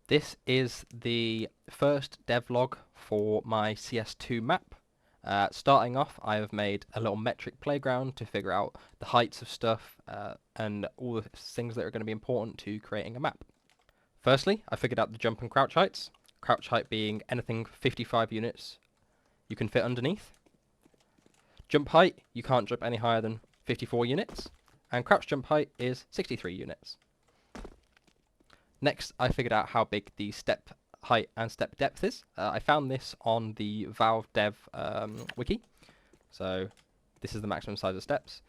This is the first devlog for my CS2 map. Starting off, I have made a little metric playground to figure out the heights of stuff and all the things that are going to be important to creating a map. Firstly, I figured out the jump and crouch heights. Crouch height being anything 55 units you can fit underneath. Jump height, you can't jump any higher than 54 units. And crouch jump height is 63 units. Next, I figured out how big the step height and step depth is. I found this on the Valve Dev wiki. So this is the maximum size of steps.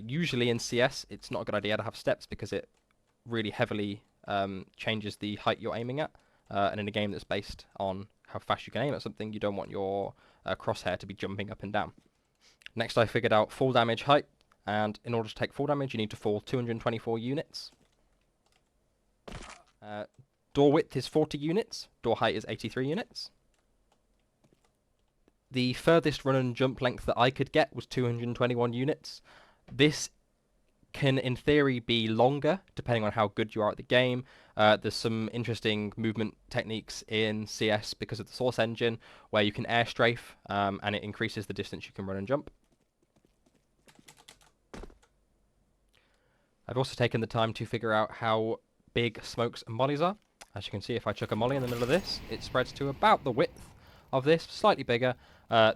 Usually in CS, it's not a good idea to have steps because it really heavily changes the height you're aiming at. And in a game that's based on how fast you can aim at something, you don't want your crosshair to be jumping up and down. Next, I figured out full damage height. And in order to take full damage, you need to fall 224 units. Door width is 40 units. Door height is 83 units. The furthest run and jump length that I could get was 221 units. This can, in theory, be longer, depending on how good you are at the game. There's some interesting movement techniques in CS because of the Source engine, where you can air strafe, and it increases the distance you can run and jump. I've also taken the time to figure out how big smokes and mollies are. As you can see, if I chuck a molly in the middle of this, it spreads to about the width of this, slightly bigger.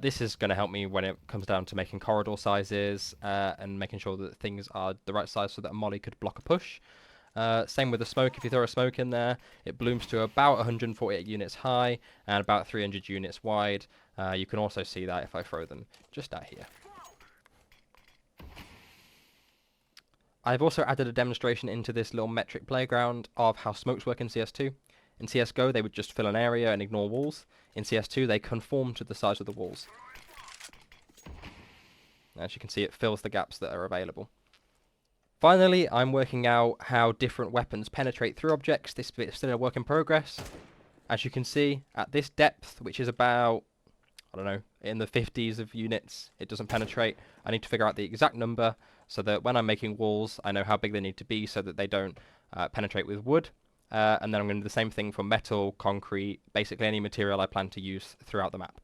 This is going to help me when it comes down to making corridor sizes and making sure that things are the right size so that a molly could block a push. Same with the smoke. If you throw a smoke in there, it blooms to about 148 units high and about 300 units wide. You can also see that if I throw them just out here. I've also added a demonstration into this little metric playground of how smokes work in CS2. In CSGO, they would just fill an area and ignore walls. In CS2, they conform to the size of the walls. As you can see, it fills the gaps that are available. Finally, I'm working out how different weapons penetrate through objects. This bit is still a work in progress. As you can see, at this depth, which is about, I don't know, in the 50s of units, it doesn't penetrate. I need to figure out the exact number so that when I'm making walls, I know how big they need to be so that they don't penetrate with wood. And then I'm going to do the same thing for metal, concrete, basically any material I plan to use throughout the map.